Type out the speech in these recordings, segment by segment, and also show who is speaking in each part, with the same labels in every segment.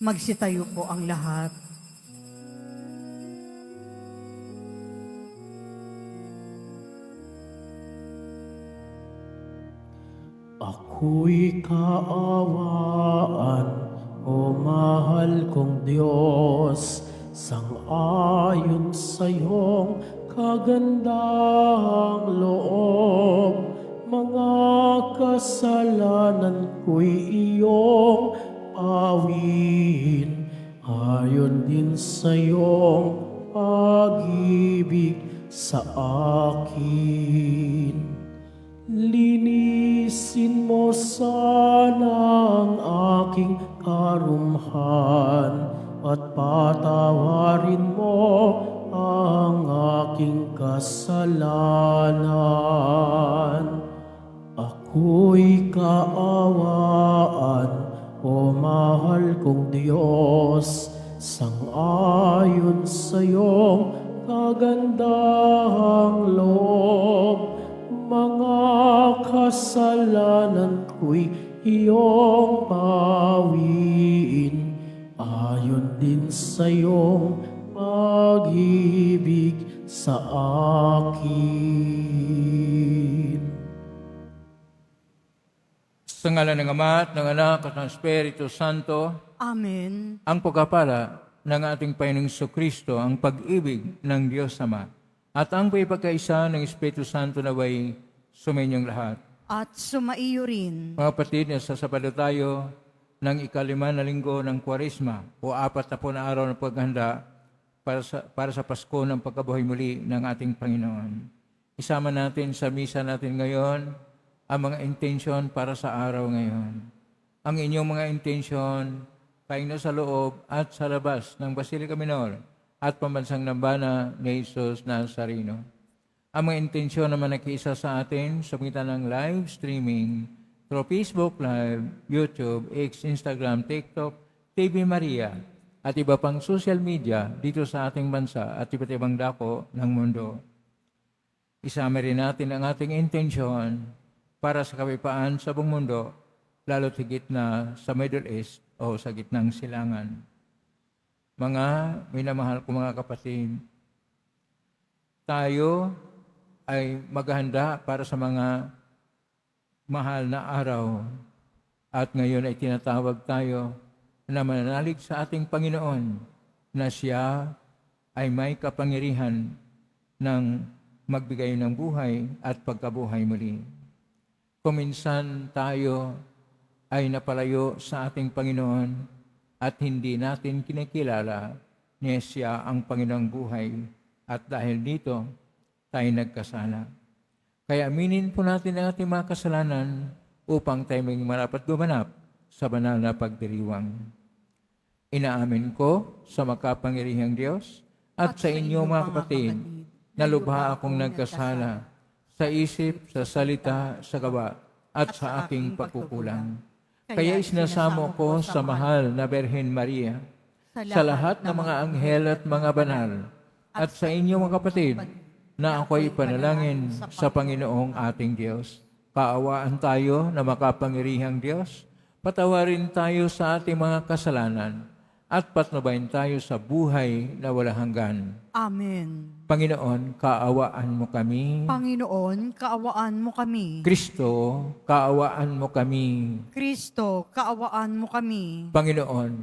Speaker 1: Magsitayo po ang lahat.
Speaker 2: Ako'y kaawaan, o mahal kong Diyos, sang-ayon sa iyong kagandahang loob. Mga kasalanan ko'y iyong awin, ayon din sa iyong pag-ibig sa akin. Linisin mo sana ang aking karumhan at patawarin mo ang aking kasalanan. Ako'y kaawaan, o mahal kong Diyos, sang-ayon sa iyong kagandahang loob. Mga kasalanan ko'y iyong pawiin, ayon din sa iyong pag-ibig sa akin.
Speaker 3: Sa ngalan ng Ama at ng Anak at ng Espiritu Santo,
Speaker 1: Amen.
Speaker 3: ang pagkapala ng ating Panginoong Kristo, ang pag-ibig ng Diyos Ama, at ang pagkakaisa ng Espiritu Santo naway suminyong lahat.
Speaker 1: At sumaiyo rin.
Speaker 3: Mga kapatid, nasasabado tayo ng ikalima na linggo ng Kwaresma o 40 na araw ng paghanda para sa Pasko ng pagkabuhay muli ng ating Panginoon. Isama natin sa misa natin ngayon ang mga intensyon para sa araw ngayon. Ang inyong mga intensyon, kayo na sa loob at sa labas ng Basilica Minor at pambansang nambana ni Jesus Nazareno. Ang mga intensyon naman nakiisa sa atin sa pagitan ng live streaming through Facebook Live, YouTube, X, Instagram, TikTok, TV Maria, at iba pang social media dito sa ating bansa at iba't ibang dako ng mundo. Isama rin natin ang ating intensyon para sa kapayapaan sa buong mundo, lalo't higit na sa Middle East o sa gitnang silangan. Mga minamahal ko mga kapatid, tayo ay maghanda para sa mga mahal na araw at ngayon ay tinatawag tayo na mananalig sa ating Panginoon na siya ay may kapangyarihan ng magbigay ng buhay at pagkabuhay muli. Kung minsan tayo ay napalayo sa ating Panginoon at hindi natin kinikilala niya siya ang Panginoong buhay at dahil dito tayo nagkasala. Kaya aminin po natin ang ating mga kasalanan upang tayo maging marapat gumanap sa banal na pagdiriwang. Inaamin ko sa makapangyarihang Diyos at sa inyo mga kapatid na lubha akong nagkasala sa isip, sa salita, sa gawa at sa aking pagkukulang. Kaya isinasamo ko sa mahal na Berhen Maria, sa lahat ng mga anghel at mga banal, at sa inyo mga kapatid, na ako'y panalangin sa Panginoong ating Diyos. Kaawaan tayo na makapangyarihang Diyos, patawarin tayo sa ating mga kasalanan, at patnubayan tayo sa buhay na walang hanggan.
Speaker 1: Amen.
Speaker 3: Panginoon, kaawaan mo kami.
Speaker 1: Panginoon, kaawaan mo kami.
Speaker 3: Kristo, kaawaan mo kami.
Speaker 1: Kristo, kaawaan mo kami.
Speaker 3: Panginoon,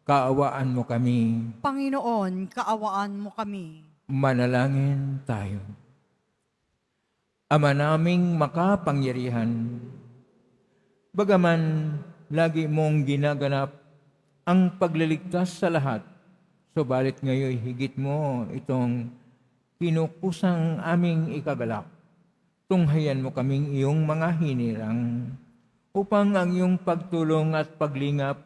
Speaker 3: kaawaan mo kami.
Speaker 1: Panginoon, kaawaan mo kami.
Speaker 3: Manalangin tayo. Ama naming makapangyarihan, bagaman lagi mong ginaganap ang pagliligtas sa lahat, subalit ngayon higit mo itong kinukusang aming ikagalak. Tunghayan mo kaming iyong mga hinirang upang ang iyong pagtulong at paglingap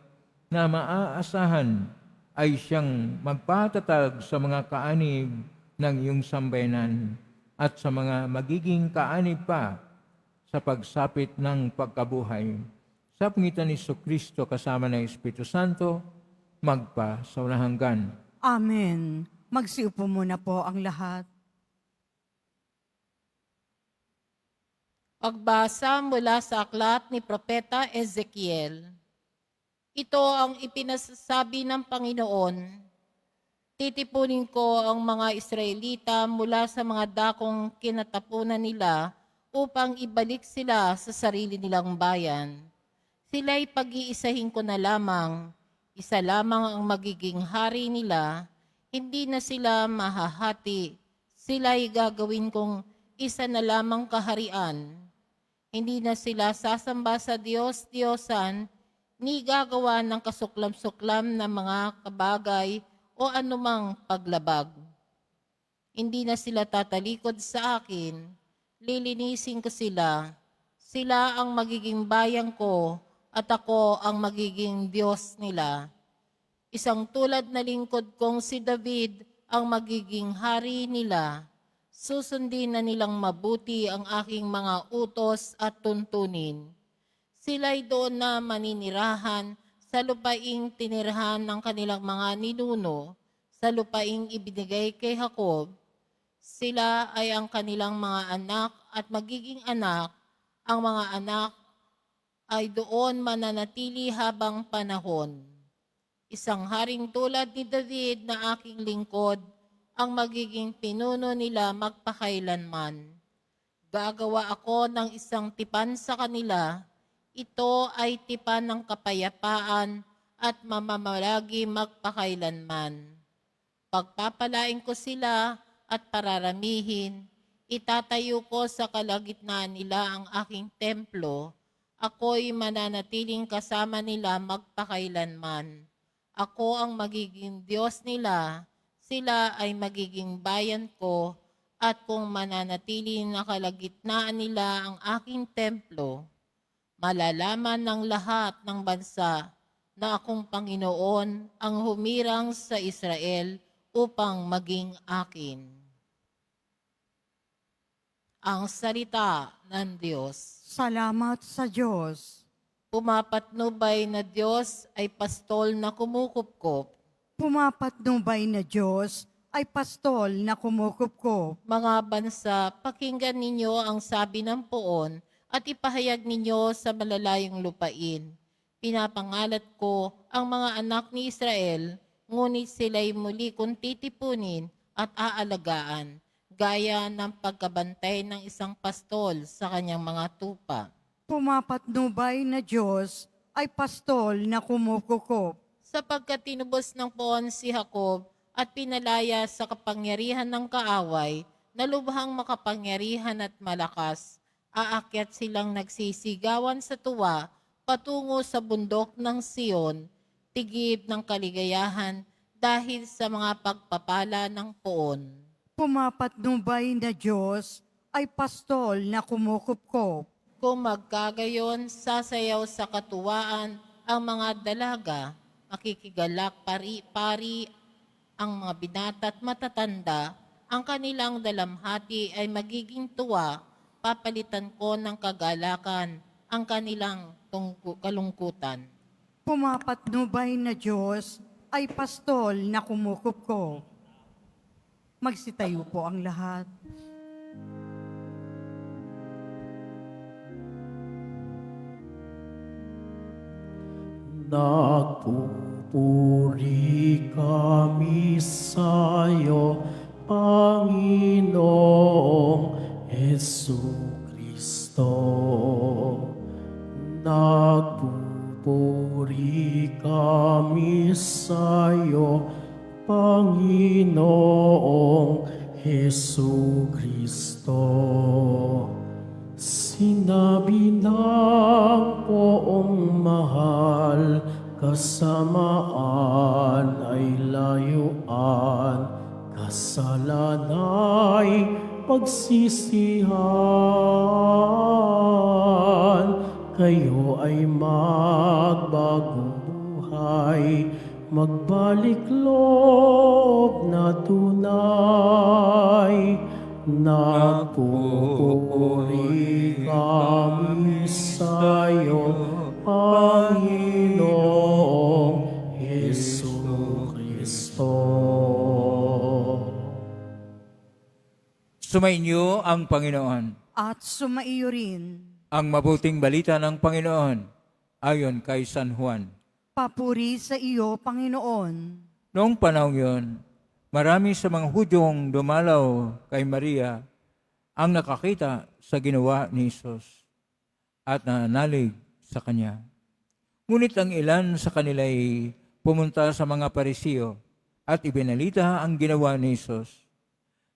Speaker 3: na maaasahan ay siyang magpatatag sa mga kaanib ng iyong sambayanan at sa mga magiging kaanib pa sa pagsapit ng pagkabuhay. Sa pangitan ni Jesucristo kasama ng Espiritu Santo, magpa sa walang hanggan.
Speaker 1: Amen. Magsiupo muna po ang lahat.
Speaker 4: Pagbasa mula sa aklat ni Propeta Ezekiel. Ito ang ipinasasabi ng Panginoon. Titipunin ko ang mga Israelita mula sa mga dakong kinatapunan nila upang ibalik sila sa sarili nilang bayan. Sila'y pag-iisahin ko na lamang, isa lamang ang magiging hari nila, hindi na sila mahahati, sila'y gagawin kong isa na lamang kaharian. Hindi na sila sasamba sa Diyos-Diyosan, ni gagawa ng kasuklam-suklam na mga kabagay o anumang paglabag. Hindi na sila tatalikod sa akin, lilinisin ko sila, sila ang magiging bayan ko, at ako ang magiging Diyos nila. Isang tulad na lingkod kong si David ang magiging hari nila. Susundin na nilang mabuti ang aking mga utos at tuntunin. Sila'y doon na maninirahan sa lupaing tinirahan ng kanilang mga ninuno, sa lupaing ibinigay kay Jacob. Sila ay ang kanilang mga anak at magiging anak, ang mga anak ay doon mananatili habang panahon. Isang haring tulad ni David na aking lingkod, ang magiging pinuno nila magpakailanman. Gagawa ako ng isang tipan sa kanila, ito ay tipan ng kapayapaan at mamamalagi magpakailanman. Pagpapalain ko sila at pararamihin, itatayo ko sa kalagitnaan nila ang aking templo, ako'y mananatiling kasama nila magpakailanman. Ako ang magiging Diyos nila, sila ay magiging bayan ko, at kung mananatiling na kalagitnaan nila ang aking templo, malalaman ng lahat ng bansa na akong Panginoon ang humirang sa Israel upang maging akin. Ang salita ng Diyos.
Speaker 1: Salamat sa Diyos.
Speaker 4: Pumapatnubay na Diyos ay pastol na kumukupkop.
Speaker 1: Pumapatnubay na Diyos ay pastol na kumukupkup.
Speaker 4: Mga bansa, pakinggan ninyo ang sabi ng poon at ipahayag ninyo sa malalayong lupain. Pinapangalat ko ang mga anak ni Israel, ngunit sila'y muli kong titipunin at aalagaan, gaya ng pagkabantay ng isang pastol sa kanyang mga tupa.
Speaker 1: Pumapatnubay na Diyos ay pastol na kumukukup.
Speaker 4: Sapagkat tinubos ng poon si Jacob at pinalaya sa kapangyarihan ng kaaway, na lubhang makapangyarihan at malakas, aakyat silang nagsisigawan sa tuwa patungo sa bundok ng Sion, tigib ng kaligayahan dahil sa mga pagpapala ng poon.
Speaker 1: Pumapatnubay na Diyos ay pastol na kumukupkup.
Speaker 4: Kung magkagayon, sasayaw sa katuwaan ang mga dalaga, makikigalak pari-pari ang mga binata at matatanda, ang kanilang dalamhati ay magiging tuwa, papalitan ko ng kagalakan ang kanilang kalungkutan.
Speaker 1: Pumapatnubay na Diyos ay pastol na kumukupkup. Magsitayo po ang lahat.
Speaker 2: Nagpupuri kami sa'yo, Panginoong Jesucristo. Nagpupuri kami sa'yo, Panginoong Jesucristo. Sinabi ng poong mahal, kasamaan ay layuan, kasalanay pagsisihan. Kayo ay magbagong buhay, magbalik loob na tunay. Nagpupuri kami sa'yo, Panginoong Jesucristo.
Speaker 3: Sumainyo ang Panginoon.
Speaker 1: At sumaiyo rin.
Speaker 3: Ang mabuting balita ng Panginoon ayon kay San Juan.
Speaker 1: Papuri sa iyo, Panginoon.
Speaker 3: Noong panahon yon, marami sa mga Hudyong dumalaw kay Maria ang nakakita sa ginawa ni Jesus at nananalig sa Kanya. Ngunit ang ilan sa kanila ay pumunta sa mga Parisiyo at ibinalita ang ginawa ni Jesus.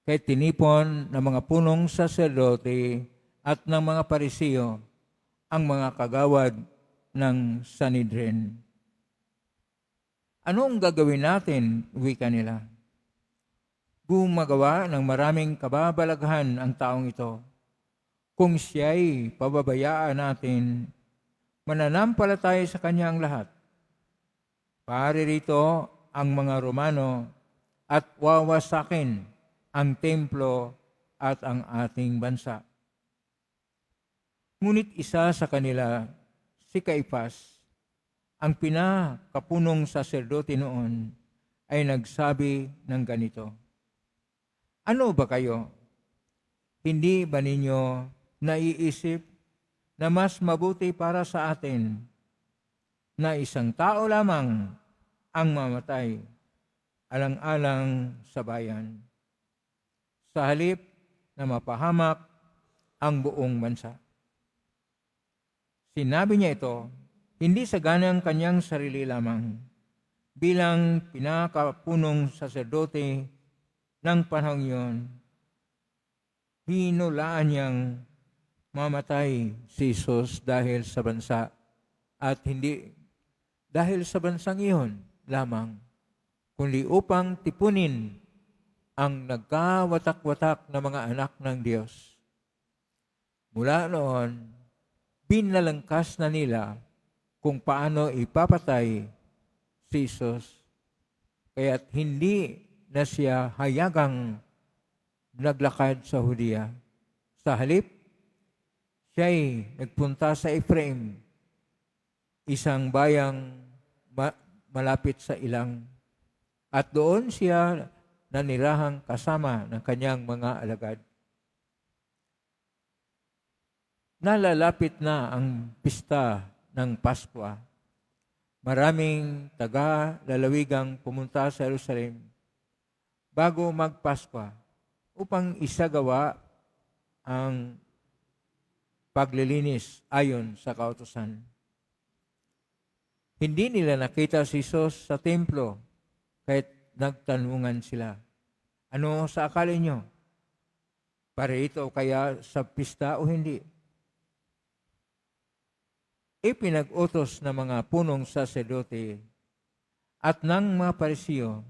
Speaker 3: Kaya tinipon ng mga punong saserdote at ng mga Parisiyo ang mga kagawad ng Sanhedrin. Ano ang gagawin natin, wika nila? Gumagawa ng maraming kababalaghan ang taong ito. Kung siya'y pababayaan natin, mananampalataya sa kanya ang lahat. Paririto ang mga Romano at wawasakin ang templo at ang ating bansa. Ngunit isa sa kanila, si Caifás, ang pinakapunong saserdote noon, ay nagsabi ng ganito, ano ba kayo? Hindi ba ninyo naiisip na mas mabuti para sa atin na isang tao lamang ang mamatay alang-alang sa bayan, sa halip na mapahamak ang buong bansa? Sinabi niya ito, hindi sa ganang kanyang sarili lamang, bilang pinakapunong saserdote ng panahon yon, hinulaan niyang mamatay si Jesus dahil sa bansa at hindi dahil sa bansang iyon lamang, kundi upang tipunin ang nagkawatak-watak na mga anak ng Diyos. Mula noon, binalangkas na nila kung paano ipapatay si Jesus, kaya't hindi na siya hayagang naglakad sa Hudiya. Sa halip, siya'y nagpunta sa Ephraim, isang bayang malapit sa ilang, At doon siya nanirahang kasama ng kanyang mga alagad. Nalalapit na ang pista ng Paskwa. Maraming taga-lalawigang pumunta sa Jerusalem bago magpaskwa upang isagawa ang paglilinis ayon sa kautusan. Hindi nila nakita si Jesus sa templo kahit nagtanungan sila. Ano sa akala nyo? Parito kaya sa pista o hindi? Ipinag-utos ng mga punong saserdote at ng mga Parisiyo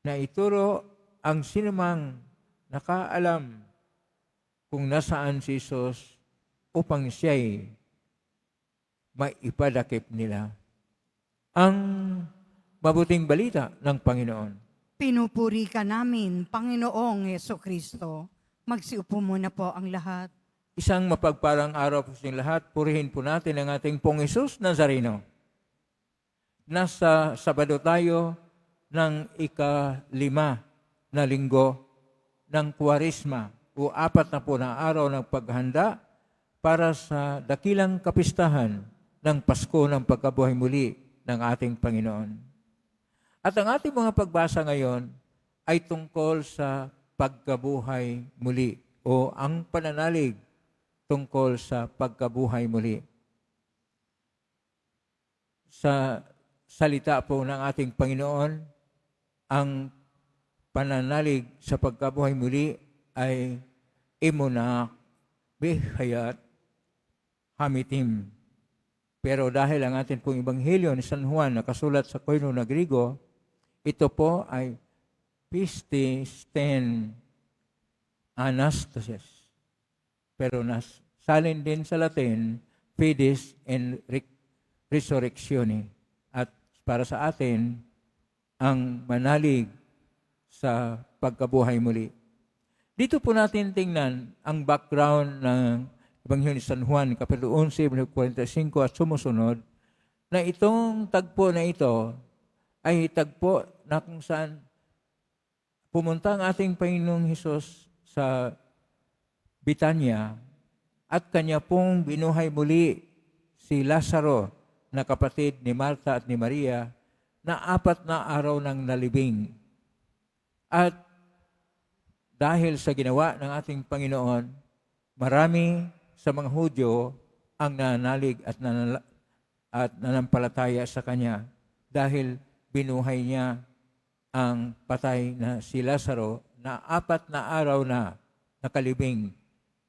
Speaker 3: na ituro ang sinumang nakaalam kung nasaan si Jesus upang siya'y maipadakip nila. Ang mabuting balita ng Panginoon.
Speaker 1: Pinupuri ka namin, Panginoong Hesukristo. Magsiupo muna po ang lahat.
Speaker 3: Isang mapagparang araw po sa inyong lahat. Purihin po natin ang ating Pong Jesus Nazareno. Nasa Sabado tayo ng ika-5 na linggo ng Kwaresma o 4 na araw ng paghanda para sa dakilang kapistahan ng Pasko ng Pagkabuhay Muli ng ating Panginoon. At ang ating mga pagbasa ngayon ay tungkol sa pagkabuhay muli o ang pananalig tungkol sa pagkabuhay muli. Sa salita po ng ating Panginoon, ang pananalig sa pagkabuhay muli ay imunak bihayat hamitim. Pero dahil ang ating pong Ebanghelyo ni San Juan nakasulat sa Koine na Griego, ito po ay pistis anastasis. Pero salin din sa Latin, fides and resurrectione. At para sa atin, ang manalig sa pagkabuhay muli. Dito po natin tingnan ang background ng Ebanghelyo ni San Juan, Kapitulo 11, 45 at sumusunod, na itong tagpo na ito ay tagpo na kung saan pumunta ang ating Panginoong Hesus sa Bitanya at kanya pong binuhay muli si Lazaro na kapatid ni Marta at ni Maria na 4 na araw ng nalibing. At dahil sa ginawa ng ating Panginoon, marami sa mga Hudyo ang nanalig at nanampalataya sa Kanya dahil binuhay niya ang patay na si Lazaro na 4 na araw na nakalibing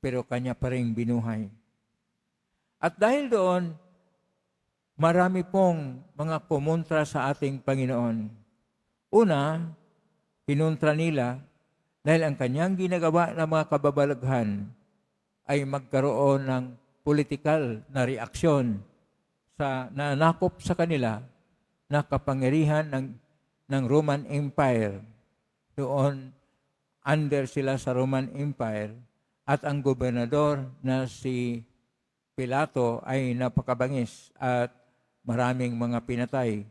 Speaker 3: pero Kanya pa rin binuhay. At dahil doon, marami pong mga kumontra sa ating Panginoon. Una, kinontra nila dahil ang Kanyang ginagawa ng mga kababalaghan ay magkaroon ng politikal na reaksyon sa nanakop sa kanila na kapangyarihan ng Roman Empire. Doon, under sila sa Roman Empire at ang gobernador na si Pilato ay napakabangis at maraming mga pinatay.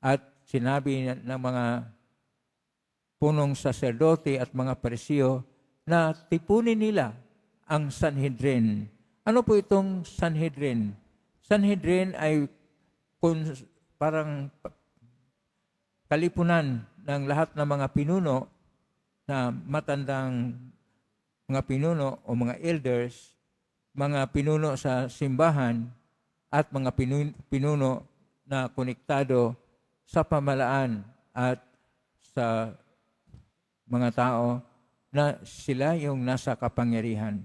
Speaker 3: At sinabi ng mga punong saserdote at mga Parisiyo na tipunin nila ang Sanhedrin. Ano po itong Sanhedrin? Sanhedrin ay parang kalipunan ng lahat ng mga pinuno na matandang mga pinuno o mga elders, mga pinuno sa simbahan at mga pinuno na konektado sa pamalaan at sa mga tao na sila yung nasa kapangyarihan.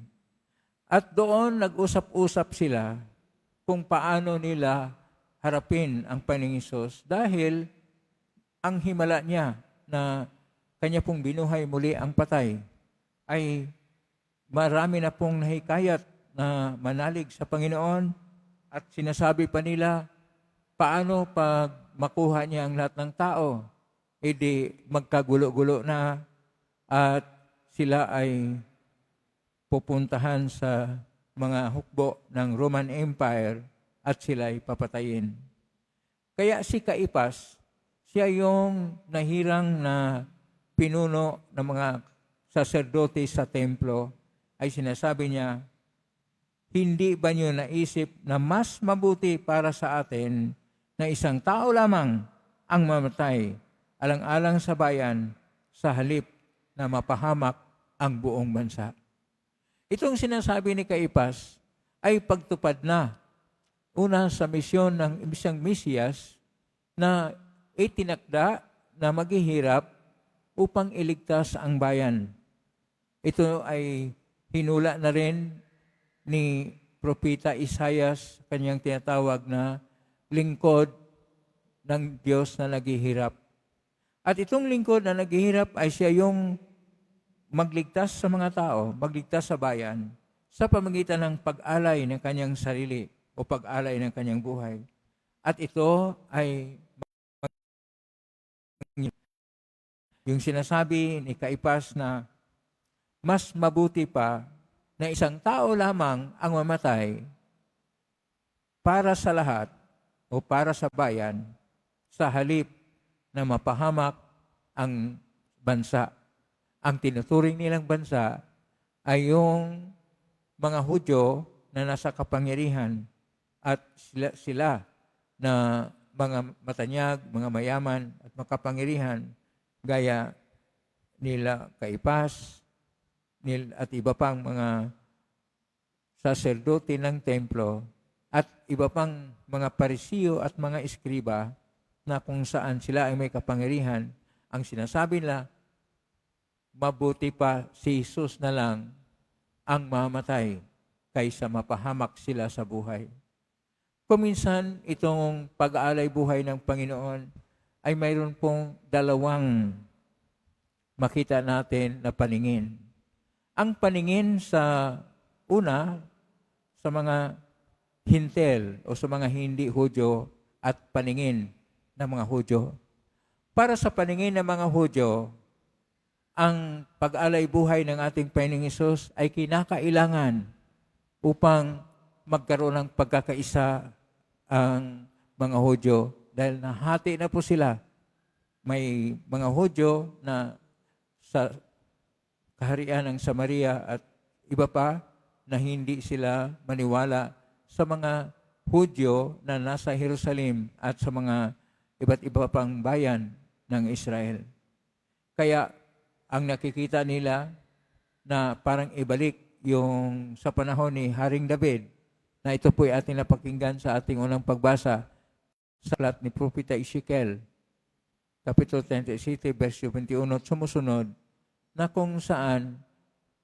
Speaker 3: At doon nag-usap-usap sila kung paano nila harapin ang Panginoong Hesus dahil ang himala niya na Kanya pong binuhay muli ang patay ay marami na pong nahikayat na manalig sa Panginoon at sinasabi pa nila, paano pag makuha niya ang lahat ng tao? Di magkagulo-gulo na at sila ay pupuntahan sa mga hukbo ng Roman Empire at sila ay papatayin. Kaya si Caiphas, siya yung nahirang na pinuno ng mga saserdote sa templo, ay sinasabi niya, hindi ba niyo naisip na mas mabuti para sa atin na isang tao lamang ang mamatay alang-alang sa bayan sa halip na mapahamak ang buong bansa? Itong sinasabi ni Caiphas ay pagtupad na una sa misyon ng isang Mesiyas na itinakda na maghihirap upang iligtas ang bayan. Ito ay hinula na rin ni Propeta Isaias, kanyang tinatawag na lingkod ng Diyos na naghihirap. At itong lingkod na naghihirap ay siya yung magligtas sa mga tao, magligtas sa bayan, sa pamagitan ng pag-alay ng kanyang sarili o pag-alay ng kanyang buhay. At ito ay yung sinasabi ni Caiphas na mas mabuti pa na isang tao lamang ang mamatay para sa lahat o para sa bayan sa halip na mapahamak ang bansa. Ang tinuturing nilang bansa ay yung mga Hudyo na nasa kapangyarihan at sila na mga matanyag, mga mayaman at makapangyarihan gaya nila Caiphas at iba pang mga saserdote ng templo at iba pang mga parisiyo at mga eskriba na kung saan sila ay may kapangyarihan, ang sinasabi nila, mabuti pa si Jesus na lang ang mamatay kaysa mapahamak sila sa buhay. Kuminsan, itong pag-aalay buhay ng Panginoon ay mayroon pong dalawang makita natin na paningin. Ang paningin sa una, sa mga hintel o sa mga hindi Hudyo at paningin ng mga Hudyo. Para sa paningin ng mga Hudyo, ang pag-alay buhay ng ating Panginoong Hesus ay kinakailangan upang magkaroon ng pagkakaisa ang mga Hudyo dahil nahati na po sila. May mga Hudyo na sa kaharian ng Samaria at iba pa na hindi sila maniwala sa mga Hudyo na nasa Jerusalem at sa mga iba't iba pang bayan ng Israel. Kaya ang nakikita nila na parang ibalik yung sa panahon ni Haring David, na ito po ay ating napakinggan sa ating unang pagbasa sa aklat ni Propeta Ezekiel, Kapitulo 37, verse 21 at sumusunod, na kung saan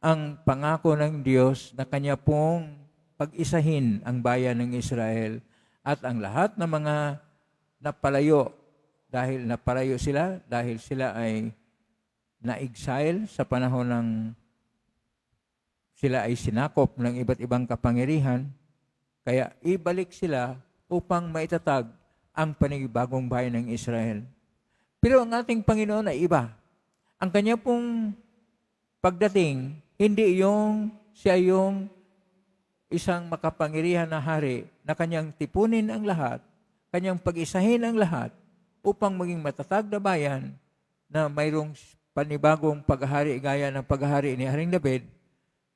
Speaker 3: ang pangako ng Diyos na kanya pong pag-isahin ang bayan ng Israel at ang lahat ng mga napalayo dahil sila ay na-exile sa panahon ng sila ay sinakop ng iba't ibang kapangyarihan, kaya ibalik sila upang maitatag ang panibagong bayan ng Israel. Pero ang ating Panginoon ay iba. Ang kanya pong pagdating, hindi siya yung isang makapangyarihan na hari na kanyang tipunin ang lahat, kanyang pag-isahin ang lahat upang maging matatag na bayan na mayroong panibagong paghahari gaya ng paghahari ni Haring David,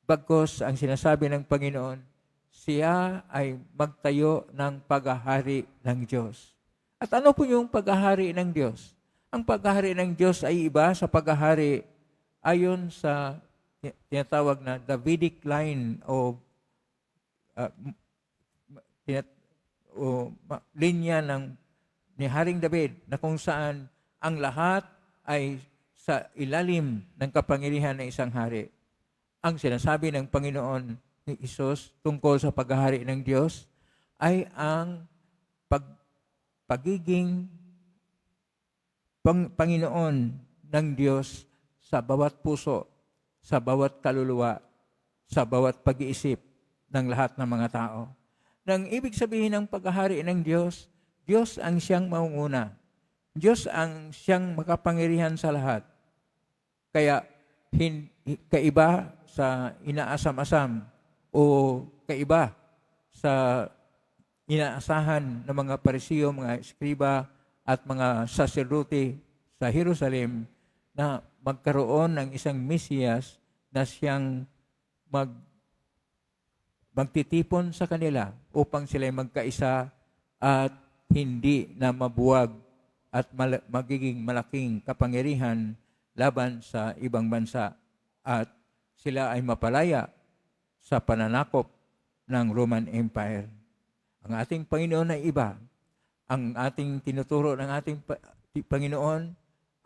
Speaker 3: bagkus ang sinasabi ng Panginoon, siya ay magtayo ng paghahari ng Diyos. At ano po yung paghahari ng Diyos? Ang paghahari ng Diyos ay iba sa paghahari ayon sa tinatawag na Davidic line o linya ni Haring David na kung saan ang lahat ay sa ilalim ng kapangyarihan ng isang hari. Ang sinasabi ng Panginoon ni Hesus tungkol sa paghahari ng Diyos ay ang pagiging Panginoon ng Diyos sa bawat puso, sa bawat kaluluwa, sa bawat pag-iisip ng lahat ng mga tao. Nang ibig sabihin ng paghahari ng Diyos, Diyos ang siyang mangunguna. Diyos ang siyang makapangyarihan sa lahat. Kaya kaiba sa inaasam-asam o kaiba sa inaasahan ng mga parisiyo, mga eskriba at mga saserdote sa Jerusalem na magkaroon ng isang Mesiyas na siyang magtitipon sa kanila upang sila magkaisa at hindi na mabuwag at magiging malaking kapangyarihan laban sa ibang bansa at sila ay mapalaya sa pananakop ng Roman Empire. Ang ating Panginoon ay iba. Ang ating tinuturo ng ating Panginoon,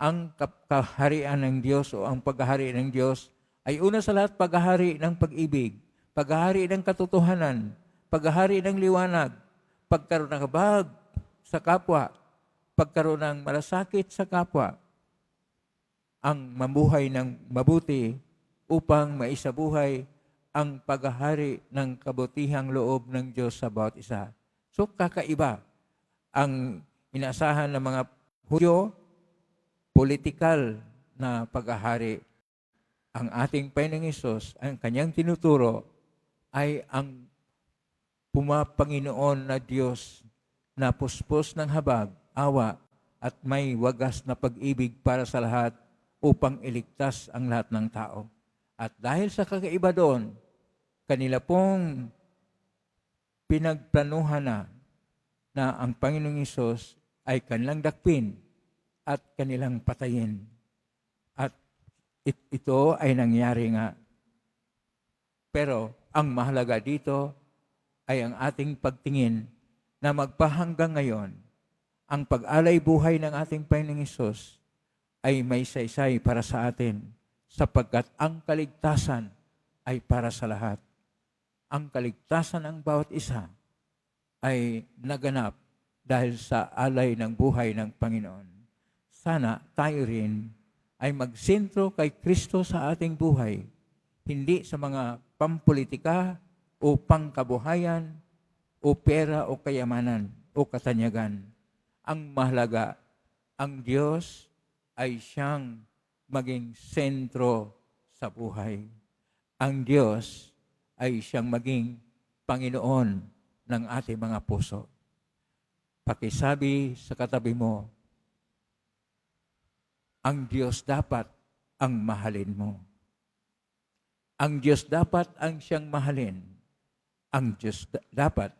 Speaker 3: ang kaharian ng Diyos o ang paghahari ng Diyos ay una sa lahat paghahari ng pag-ibig, paghahari ng katotohanan, paghahari ng liwanag, pagkaroon ng habag sa kapwa, pagkaroon ng malasakit sa kapwa, ang mabuhay ng mabuti upang maisabuhay ang paghahari ng kabutihang loob ng Diyos sa bawat isa. So kakaiba ang inaasahan ng mga Hudyo, politikal na paghahari. Ang ating Panginoong Hesus, ang kanyang tinuturo ay ang Pumapanginoon na Diyos na puspos ng habag, awa, at may wagas na pag-ibig para sa lahat upang iligtas ang lahat ng tao. At dahil sa kakaiba doon, kanila pong pinagplanuhan na ang Panginoong Hesus ay kanilang dakpin at kanilang patayin. At ito ay nangyari nga. Pero ang mahalaga dito ay ang ating pagtingin na magpahanggang ngayon, ang pag-alay buhay ng ating Panginoong Hesus ay may saysay para sa atin sapagkat ang kaligtasan ay para sa lahat. Ang kaligtasan ng bawat isa ay naganap dahil sa alay ng buhay ng Panginoon. Sana tayo rin ay magsentro kay Kristo sa ating buhay, hindi sa mga pampolitika o pangkabuhayan o pera o kayamanan o katanyagan. Ang mahalaga, ang Diyos ay siyang maging sentro sa buhay. Ang Diyos ay siyang maging Panginoon ng ating mga puso. Pakisabi sa katabi mo, ang Diyos dapat ang mahalin mo. Ang Diyos dapat ang siyang mahalin. Ang Diyos dapat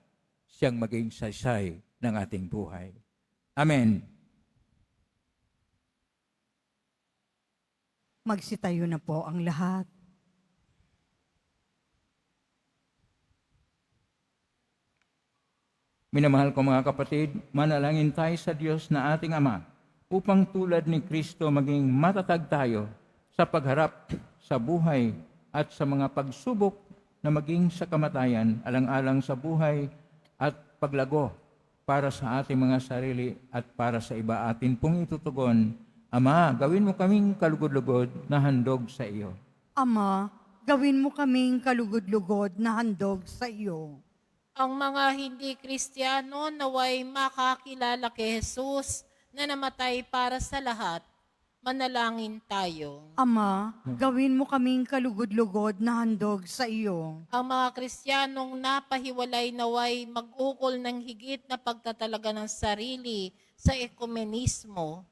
Speaker 3: siyang maging saysay ng ating buhay. Amen.
Speaker 1: Magsitayo na po ang lahat.
Speaker 3: Minamahal ko mga kapatid, manalangin tayo sa Diyos na ating Ama upang tulad ni Kristo maging matatag tayo sa pagharap sa buhay at sa mga pagsubok na maging sa kamatayan, alang-alang sa buhay at paglago para sa ating mga sarili at para sa iba. Atin pong itutugon, Ama, gawin mo kaming kalugod-lugod na handog sa iyo.
Speaker 1: Ama, gawin mo kaming kalugod-lugod na handog sa iyo.
Speaker 4: Ang mga hindi Kristiyano naway makakilala kay Jesus na namatay para sa lahat. Manalangin tayo.
Speaker 1: Ama, gawin mo kaming kalugod-lugod na handog sa iyo.
Speaker 4: Ang mga Kristiyanong napahiwalay naway mag-ukol ng higit na pagtatalaga ng sarili sa ekumenismo.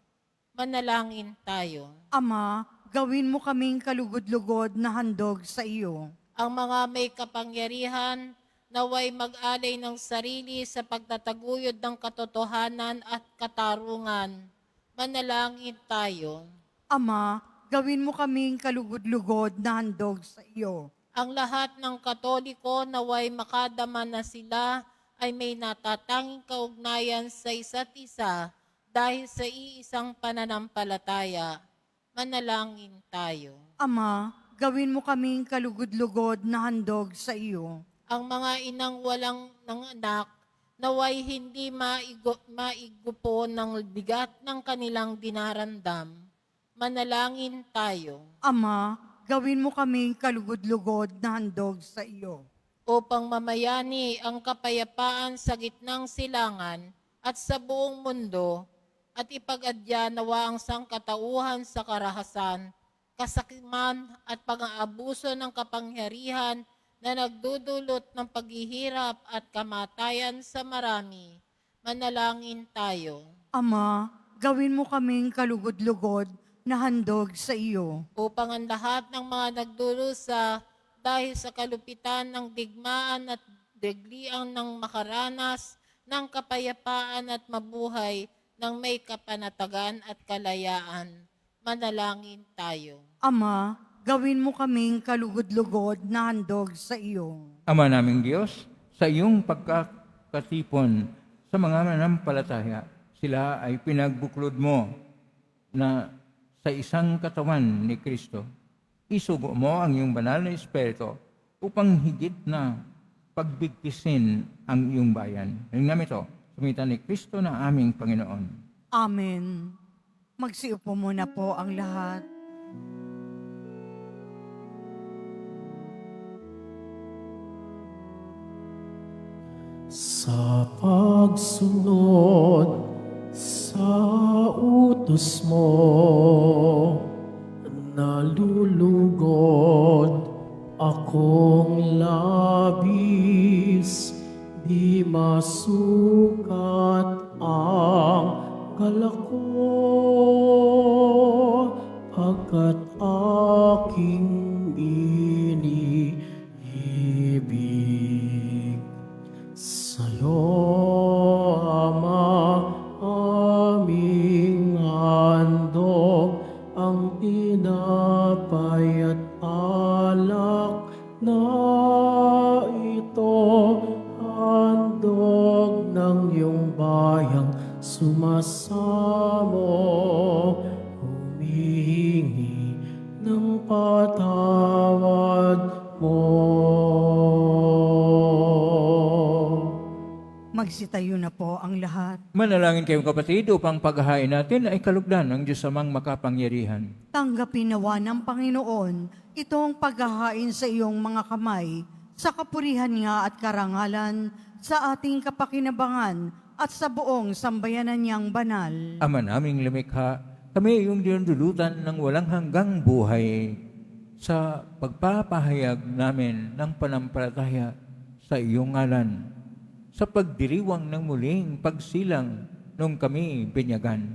Speaker 4: Manalangin tayo.
Speaker 1: Ama, gawin mo kaming kalugod-lugod na handog sa iyo.
Speaker 4: Ang mga may kapangyarihan naway mag-alay ng sarili sa pagtataguyod ng katotohanan at katarungan. Manalangin tayo.
Speaker 1: Ama, gawin mo kaming kalugod-lugod na handog sa iyo.
Speaker 4: Ang lahat ng Katoliko naway makadama na sila ay may natatanging kaugnayan sa isa't isa dahil sa iisang pananampalataya. Manalangin tayo.
Speaker 1: Ama, gawin mo kaming kalugod-lugod na handog sa iyo.
Speaker 4: Ang mga inang walang nanganak naway hindi maigupo ng bigat ng kanilang dinarandam. Manalangin tayo.
Speaker 1: Ama, gawin mo kaming kalugod-lugod na handog sa iyo.
Speaker 4: Upang mamayani ang kapayapaan sa gitnang silangan at sa buong mundo, at ipag-adya nawa ang sangkatauhan sa karahasan, kasakiman at pang-aabuso ng kapangyarihan na nagdudulot ng paghihirap at kamatayan sa marami. Manalangin tayo.
Speaker 1: Ama, gawin mo kaming kalugod-lugod na handog sa iyo.
Speaker 4: upang ang lahat ng mga nagdurusa dahil sa kalupitan ng digmaan at degliang ng makaranas ng kapayapaan at mabuhay ng may kapanatagan at kalayaan. Manalangin tayo.
Speaker 1: Ama, gawin mo kaming kalugod-lugod na handog sa iyo.
Speaker 3: Ama naming Diyos, sa iyong pagkakatipon sa mga manampalataya, sila ay pinagbuklod mo na sa isang katawan ni Kristo. Isugo mo ang iyong banal na Espiritu upang higit na pagbigtisin ang iyong bayan. Ngayon ito, sumitan ni Kristo na aming Panginoon.
Speaker 1: Amen. Magsiupo muna po ang lahat.
Speaker 2: Sa pagsunod sa utos mo, nalulugod akong labis, di masukat ang galak ko, pagkat aking iniibig. Sa'yo, Ama, aming handog, ang tinapay at alak na ito, handog ng iyong bayang sumasamo, humihingi ng patawad mo.
Speaker 1: Magsitayo na po ang lahat.
Speaker 3: Manalangin kayong kapatid upang paghahain natin ay kalugdan ng Diyos amang makapangyarihan.
Speaker 1: Tanggapin nawa ng Panginoon itong paghahain sa iyong mga kamay, sa kapurihan nga at karangalan, sa ating kapakinabangan at sa buong sambayanan niyang banal.
Speaker 3: Ama naming lumikha, kami iyong dinudulutan ng walang hanggang buhay sa pagpapahayag namin ng panampalataya sa iyong ngalan, sa pagdiriwang ng muling pagsilang nung kami binyagan.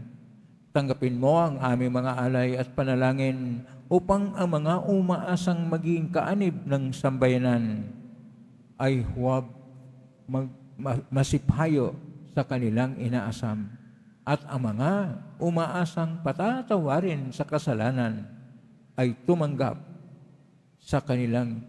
Speaker 3: Tanggapin mo ang aming mga alay at panalangin upang ang mga umaasang maging kaanib ng sambayanan ay huwag masiphayo sa kanilang inaasam, at ang mga umaasang patatawarin sa kasalanan ay tumanggap sa kanilang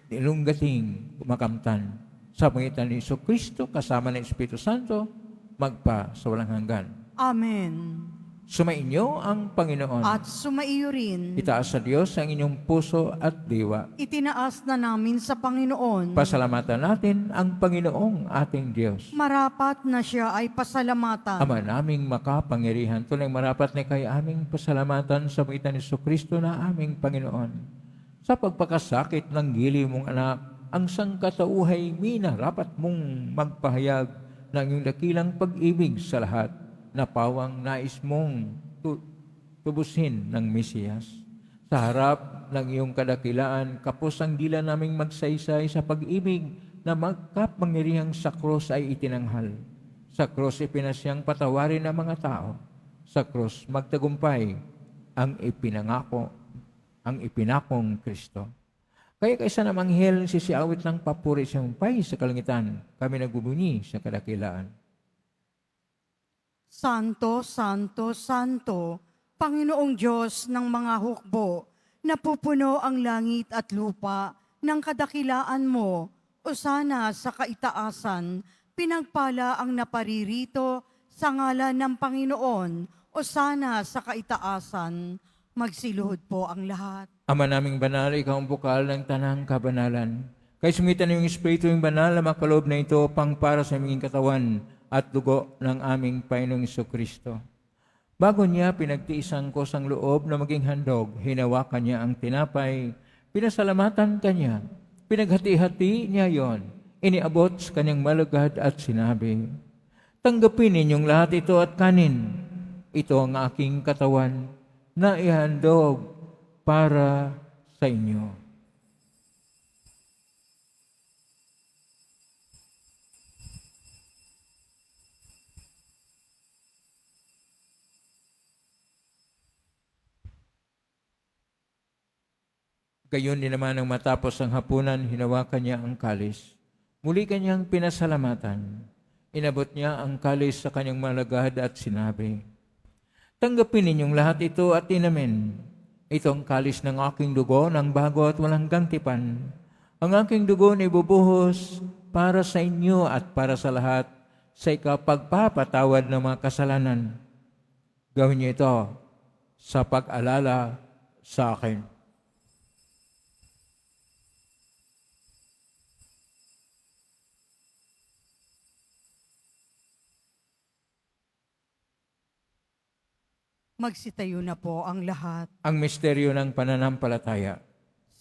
Speaker 3: ilunggating makamtan. Sa pangitan ni Jesucristo kasama ng Espiritu Santo, magpa sa walang hanggan.
Speaker 1: Amen.
Speaker 3: Sumainyo ang Panginoon.
Speaker 1: At sumaiyo rin.
Speaker 3: Itaas sa Diyos ang inyong puso at diwa.
Speaker 1: Itinaas na namin sa Panginoon.
Speaker 3: Pasalamatan natin ang Panginoong ating Diyos.
Speaker 1: Marapat na siya ay pasalamatan.
Speaker 3: Ama naming makapangyarihan, tunay marapat na kay aming pasalamatan sa pangitan ni Jesucristo na aming Panginoon. Sa pagpakasakit ng gili mong anak, ang sangkatauhay minarapat mong magpahayag ng iyong dakilang pag-ibig sa lahat na pawang nais mong tubusin ng Mesiyas. Sa harap ng iyong kadakilaan, kapos ang dila naming magsaysay sa pag-ibig na magkapangyarihang sa krus ay itinanghal. Sa krus ipinasyang patawarin ng mga tao. Sa krus magtagumpay ang ipinakong Kristo. Kaya kaysa namang anghel sisiawit ng papuri siyang pay sa kalangitan, kami nagbubunyi sa kadakilaan.
Speaker 1: Santo, Santo, Santo, Panginoong Diyos ng mga hukbo, napupuno ang langit at lupa ng kadakilaan mo, o sana sa kaitaasan, pinagpala ang naparirito sa ngalan ng Panginoon, o sana sa kaitaasan, magsiluhod po ang lahat.
Speaker 3: Ama naming banal, ikaw ang bukal ng tanang kabanalan. Kaya sumitan ng iyong Espiritu yung banal na makaloob na ito pang para sa aming katawan at dugo ng aming Panginoong Jesucristo. Bago niya pinagtiisan ko sang loob na maging handog, hinawakan niya ang tinapay, pinasalamatan kanya, pinaghati-hati niya yon, iniabot sa kanyang malagad at sinabi, tanggapin ninyong lahat ito at kanin. Ito ang aking katawan na ihandog para sa inyo. Gayon din naman ang matapos ang hapunan, hinawakan niya ang kalis. Muli kanyang pinasalamatan. Inabot niya ang kalis sa kanyang malagad at sinabi, "Tanggapin ninyong lahat ito at inamin. Ito ang kalis ng aking dugo ng bago at walang gantipan. Ang aking dugo na ibubuhos para sa inyo at para sa lahat sa ikapagpapatawad ng mga kasalanan. Gawin niyo ito sa pag-alala sa akin."
Speaker 1: Magsitayo na po ang lahat.
Speaker 3: Ang misteryo ng pananampalataya.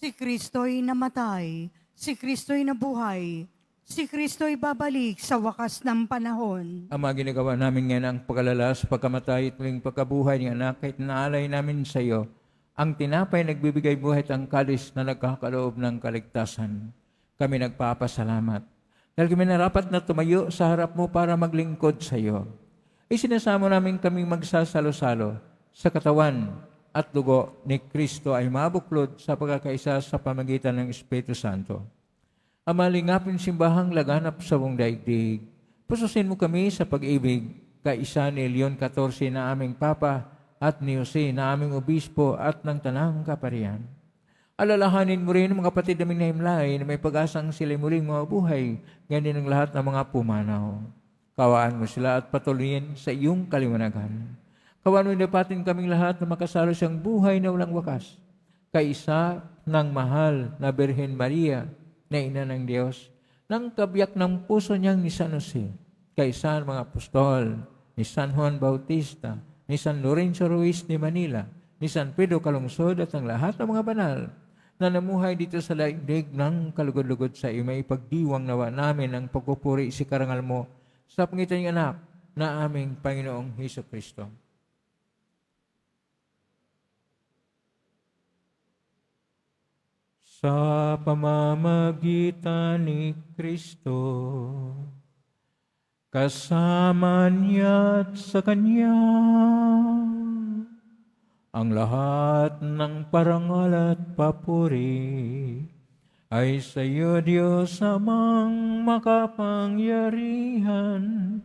Speaker 1: Si Kristo'y namatay, si Kristo'y nabuhay, si Kristo'y babalik sa wakas ng panahon.
Speaker 3: Ama, ginagawa namin ngayon ang pag-alala sa pagkamatay at muling pagkabuhay ng anak kahit naalay namin sa iyo ang tinapay nagbibigay buhay at ang kalis na nagkakaloob ng kaligtasan. Kami nagpapasalamat dahil kami narapat na tumayo sa harap mo para maglingkod sa iyo. Isinasamo namin kaming magsasalo-salo sa katawan at dugo ni Kristo ay mabuklod sa pagkakaisa sa pamagitan ng Espiritu Santo. Ama, lingapin simbahang laganap sa buong daigdig. Pususin mo kami sa pag-ibig, kaisa ni Leon XIV na aming Papa at ni Jose na aming Obispo at ng Tanang Kaparian. Alalahanin mo rin mga kapatid naming nahimlay na may pag-asang sila'y muling mabuhay, ganyan ang lahat ng mga pumanaw. Kawaan mo sila at patuloyin sa iyong kaliwanagan. Kawaan mo dapatin kaming lahat na makasalo siyang buhay na walang wakas, kaisa ng mahal na Birhen Maria, na ina ng Diyos, ng kabiyak ng puso niyang ni San Jose, kaisa ng mga apostol, ni San Juan Bautista, ni San Lorenzo Ruiz de Manila, ni San Pedro Calungsod at ang lahat ng mga banal na namuhay dito sa daigdig ng kalugod-lugod sa iyo. May ipagdiwang nawa namin ang pagpupuri si karangal mo sa pangitan ng anak na aming Panginoong Hesus Kristo. Sa pamamagitan ni Kristo, kasama niya at sa Kanya, ang lahat ng parangal at papuri ay sa iyo, Diyos amang makapangyarihan,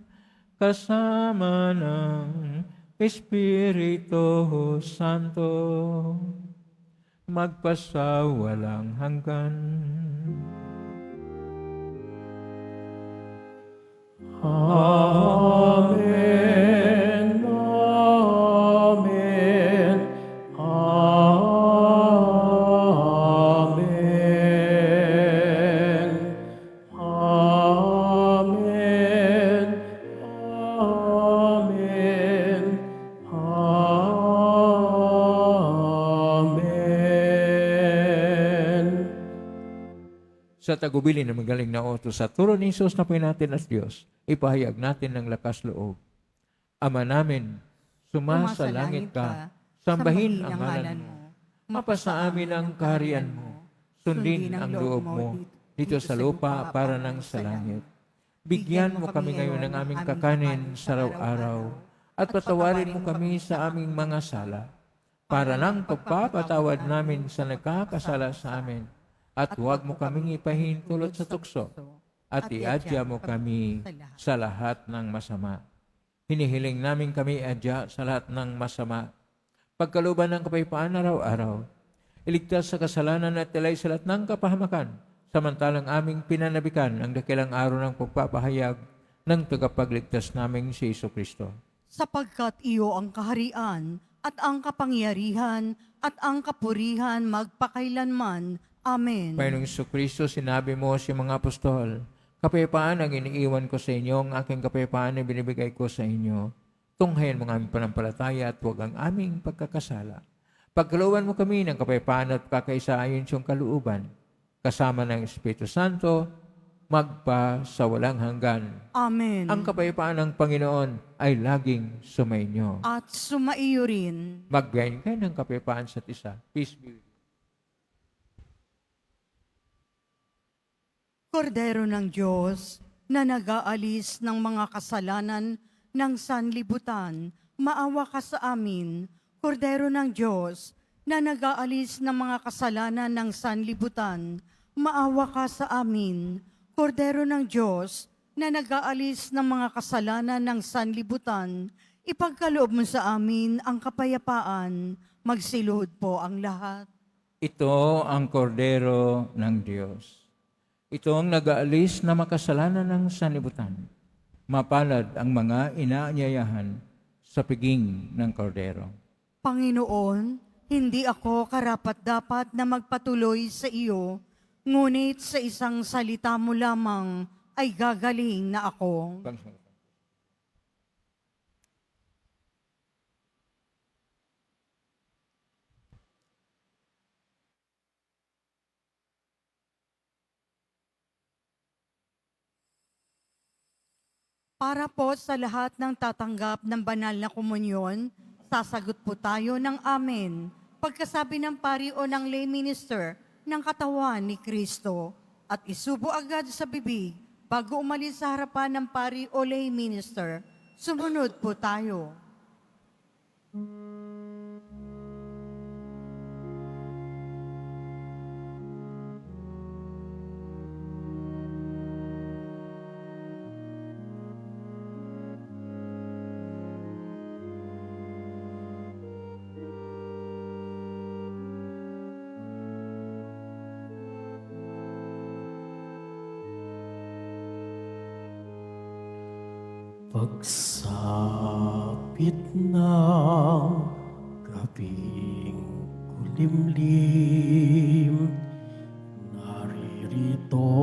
Speaker 3: kasama ng Espiritu Santo, magpasawalang hanggan.
Speaker 2: Amen. Amen. Amen. Amen. Amen. Amen.
Speaker 3: Sa tagubilin ng magaling na utos sa turo ni Jesus na natin as Diyos, ipahayag natin ng lakas loob. Ama namin, sumasalangit ka, sambahin ang ngalan mo. Mapasa amin ang kaharian mo. Sundin ang loob mo dito sa lupa para ng sa langit. Bigyan mo kami ngayon ng aming kakanin sa araw-araw at patawarin mo kami sa aming mga sala para ng pagpapatawad namin sa nagkakasala sa amin. At huwag mo kaming ipahintulot sa tukso at iadya mo kami sa lahat ng masama. Hinihiling namin kami iadya sa lahat ng masama. Pagkaluban ng kapayapaan araw-araw, iligtas sa kasalanan at ilay sa lahat ng kapahamakan, samantalang aming pinanabikan ang dakilang araw ng pagpapahayag ng tagapagligtas naming si Jesucristo.
Speaker 1: Sapagkat iyo ang kaharian at ang kapangyarihan at ang kapurihan magpakailanman. Amen.
Speaker 3: Panginoong Jesucristo, sinabi mo sa mga apostol, kapayapaan ang iniiwan ko sa inyo, ang aking kapayapaan ay binibigay ko sa inyo. Tunghayan mo ang aming panampalataya at huwag ang aming pagkakasala. Pagkalooban mo kami ng kapayapaan at kakaisa ayon sa iyong kalooban, kasama ng Espiritu Santo, magpa sa walang hanggan.
Speaker 1: Amen.
Speaker 3: Ang kapayapaan ng Panginoon ay laging sumainyo.
Speaker 1: At sumaiyo rin.
Speaker 3: Magbiyahin kayo ng kapayapaan sa isa. Peace be with you.
Speaker 1: Kordero ng Diyos na nag-aalis ng mga kasalanan ng sanlibutan, maawa ka sa amin. Kordero ng Diyos na nag-aalis ng mga kasalanan ng sanlibutan, maawa ka sa amin. Kordero ng Diyos, na nag-aalis ng mga kasalanan ng sanlibutan, ipagkaloob mo sa amin ang kapayapaan. Magsiluhod po ang lahat.
Speaker 3: Ito ang kordero ng Diyos. Ito ang nag-aalis na makasalanan ng sanlibutan. Mapalad ang mga inaanyayahan sa piging ng kordero.
Speaker 1: Panginoon, hindi ako karapat-dapat na magpatuloy sa iyo, ngunit sa isang salita mo lamang ay gagaling na ako. Para po sa lahat ng tatanggap ng banal na komunyon, sasagot po tayo ng amen. Pagkasabi ng pari o ng lay minister ng katawan ni Kristo at isubo agad sa bibig bago umalis sa harapan ng pari o lay minister. Sumunod po tayo.
Speaker 2: Pagsapit ng gabing kulimlim, naririto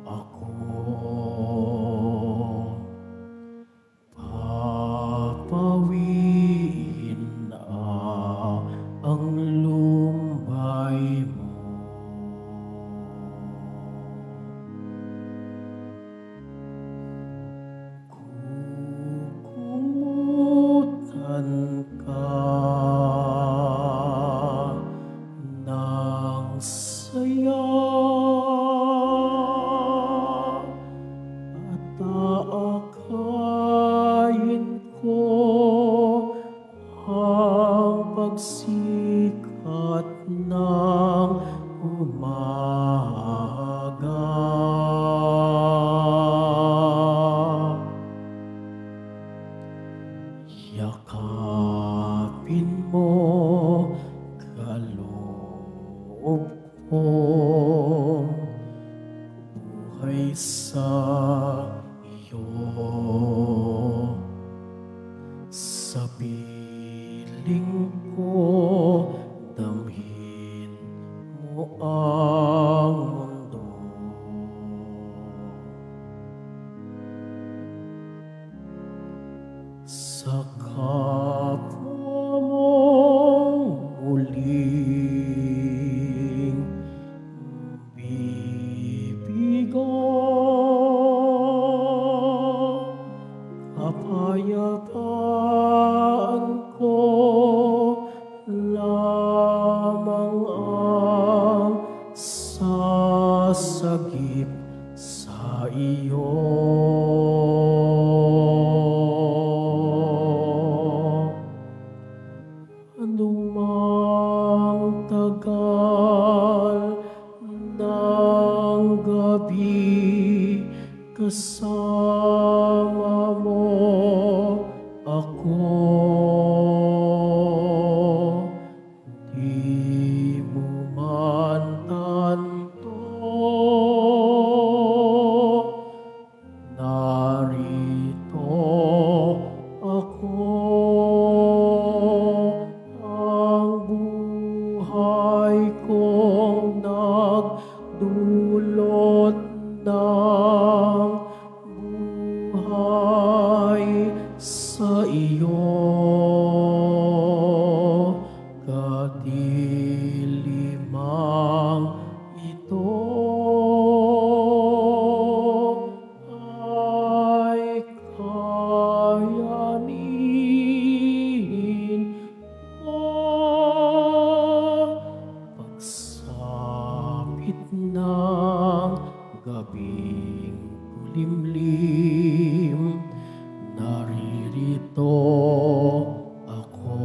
Speaker 2: ako. Papawiin ang lumbay mo. Kukumutan ka ng saya at aakayin ko ang pagsikat ng umaga. Yakapin mo kaloob kong buhay sa iyo. Sa piling ko, damhin mo ang mundo. Sa kapwa mong muling bibigo, kapayapaan ko lamang ang sasagip sa iyo. Anumang tagal ng gabi, kasama mo ako. Di mo man tanto, narito ako. Ang buhay kong nagdulot ng buhay sa iyo. Kadilimang ito ay kayanin mo. Pagsapit ng gabing kulimlim, naririto ako.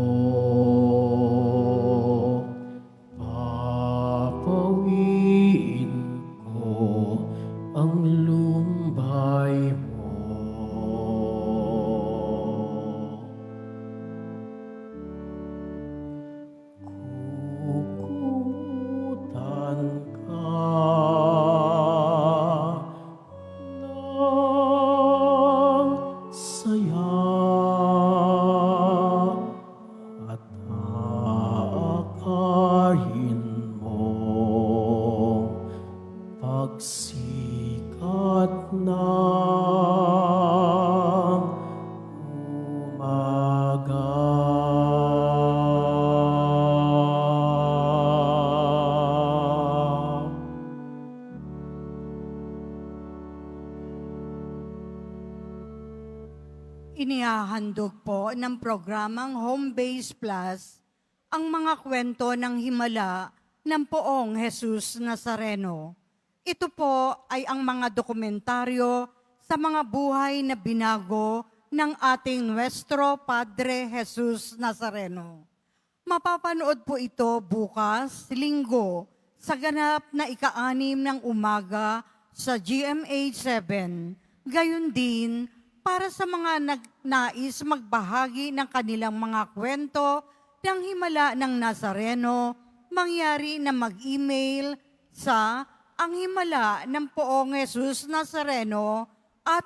Speaker 2: umaga.
Speaker 1: Inihahandog po ng programang Home Base Plus ang mga kwento ng himala ng Poong Jesus Nazareno. Ito po ay ang mga dokumentaryo sa mga buhay na binago ng ating Nuestro Padre Jesus Nazareno. Mapapanood po ito bukas, Linggo, sa ganap na ika-6 ng umaga sa GMA 7. Gayon din, para sa mga nais magbahagi ng kanilang mga kwento ng himala ng Nazareno, mangyari na mag-email sa anghimala ng Poong Jesus Nazareno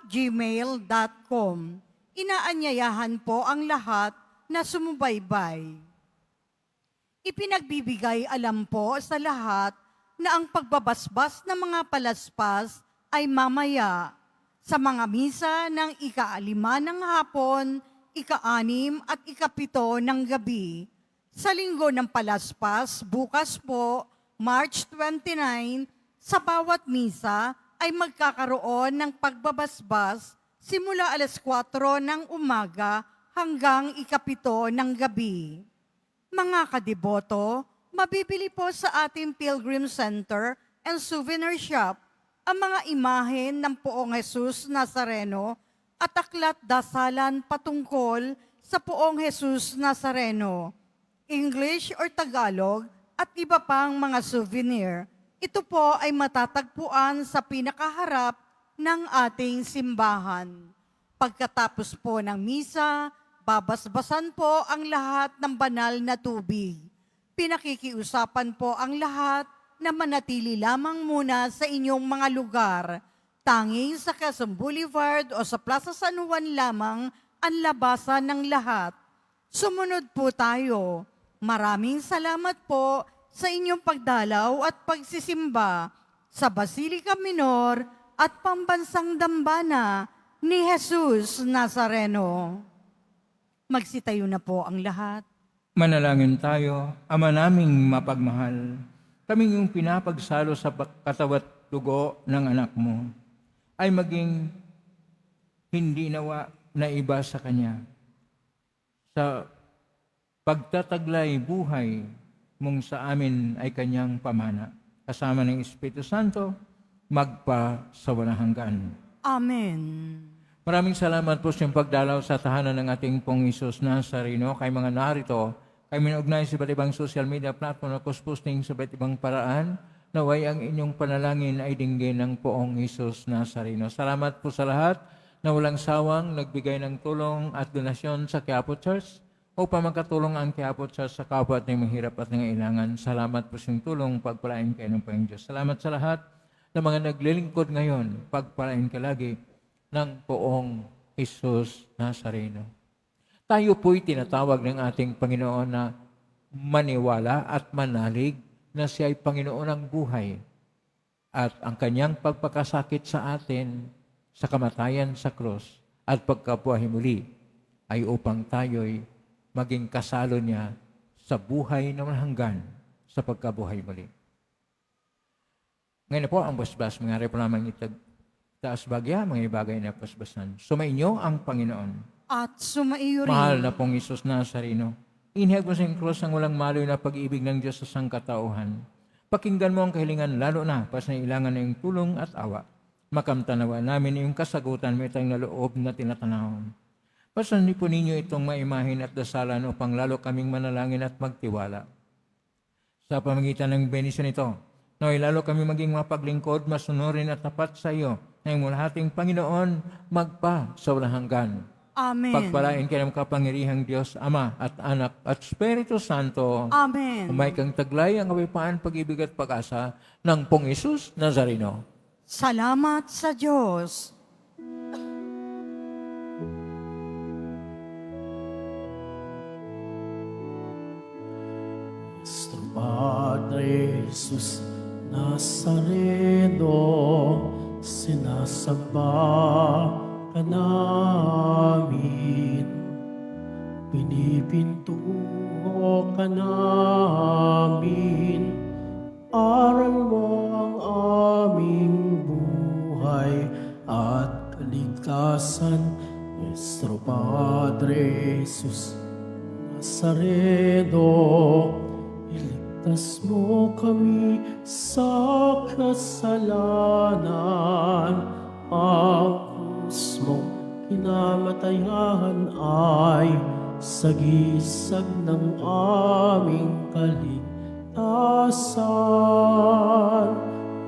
Speaker 1: @gmail.com. Inaanyayahan po ang lahat na sumubaybay. Ipinagbibigay alam po sa lahat na ang pagbabasbas ng mga palaspas ay mamaya sa mga misa ng ika-5 ng hapon, ika-6 at ika-7 ng gabi. Sa linggo ng palaspas, bukas po, March 29, sa bawat misa ay magkakaroon ng pagbabasbas simula alas 4 ng umaga hanggang ika-7 ng gabi. Mga kadiboto, mabibili po sa ating Pilgrim Center and Souvenir Shop ang mga imahen ng Poong Jesus Nazareno at aklat dasalan patungkol sa Poong Jesus Nazareno, English or Tagalog at iba pang mga souvenir. Ito po ay matatagpuan sa pinakaharap ng ating simbahan. Pagkatapos po ng misa, babasbasan po ang lahat ng banal na tubig. Pinakikiusapan po ang lahat na manatili lamang muna sa inyong mga lugar. Tanging sa Quezon Boulevard o sa Plaza San Juan lamang ang labasan ng lahat. Sumunod po tayo. Maraming salamat po sa inyong pagdalaw at pagsisimba sa Basilica Minor at Pambansang Dambana ni Jesus Nazareno. Magsitayo na po ang lahat.
Speaker 3: Manalangin tayo, Ama naming mapagmahal. Kaming yung pinapagsalo sa katawat dugo ng anak mo ay maging hindi nawa na iba sa Kanya. Sa pagtataglay buhay mong sa amin ay Kanyang pamana. Kasama ng Espiritu Santo, magpa sa walang hanggan.
Speaker 1: Amen.
Speaker 3: Maraming salamat po sa pagdalaw sa tahanan ng ating Pong Isus Nazareno. Kay mga narito, kay minugnay sa iba't ibang social media platform na posting sa iba't ibang paraan, naway ang inyong panalangin ay dinggin ng Poong Isus Nazareno. Salamat po sa lahat na walang sawang nagbigay ng tulong at donasyon sa Quiapo Church upang magkatulong ang Quiapo Church sa kapwa at ng mahirap at nangailangan. Salamat po sa inyong tulong, pagpalain kayo ng Panginoon Diyos. Salamat sa lahat ng mga naglilingkod ngayon, pagpalain ka lagi ng Poong Isus Nazareno. Tayo po'y tinatawag ng ating Panginoon na maniwala at manalig na siya ay Panginoon ng buhay at ang kanyang pagpakasakit sa atin sa kamatayan sa krus at pagkabuhay muli ay upang tayo'y maging kasalo niya sa buhay na hanggan sa pagkabuhay muli. Ngayon na po ang basbas, mga po naman taas bagya, mga bagay na pasbasan. Sumainyo ang Panginoon.
Speaker 1: At sumaiyo rin.
Speaker 3: Mahal na pong Isus Nazareno, inihag mo sa krus ang walang maloy na pag-ibig ng Diyos sa sangkatauhan. Pakinggan mo ang kahilingan, lalo na pas na ilangan na iyong tulong at awa. Makamtanawa namin iyong kasagutan, may tayong naloob na tinatanahon. Pasan po ninyo itong maimahin at dasalan upang lalo kaming manalangin at magtiwala. Sa pamagitan ng benisyon ito, naway lalo kami maging mapaglingkod, masunurin at tapat sa iyo, na iyong lahating Panginoon, magpa sa walang hanggan.
Speaker 1: Amen.
Speaker 3: Pagpalain kayo ng kapangyarihang Diyos, Ama at Anak at Espiritu Santo.
Speaker 1: Amen.
Speaker 3: Umay kang taglay ang kapayapaan, pag-ibig at pag-asa ng Pong Isus Nazareno.
Speaker 1: Salamat sa Diyos.
Speaker 2: Nuestro Padre Jesus Nazareno, sinasamba ka namin, pinipintuho ka namin, aral mo ang aming buhay at kaligtasan. Nuestro Padre Jesus Nazareno, iligtas mo kami sa kasalanan. Ang krus mo kinamatayan ay sagisag ng aming kaligtasan.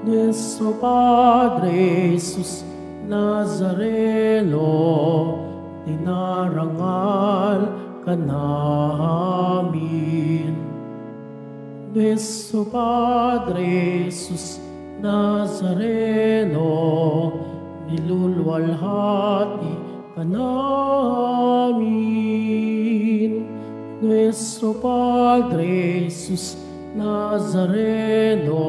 Speaker 2: Nuestro Padre Jesus Nazareno, dinarangal ka namin. Nuestro Padre Jesus Nazareno, niluluwalhati ka namin. Nuestro Padre Jesus Nazareno,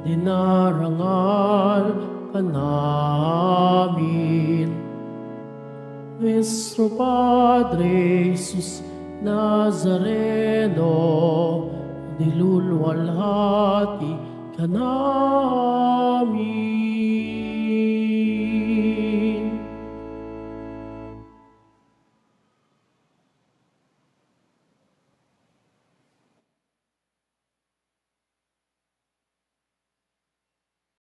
Speaker 2: dinarangal ka namin. Nuestro Padre Jesus Nazareno, niluluwalhati ka namin.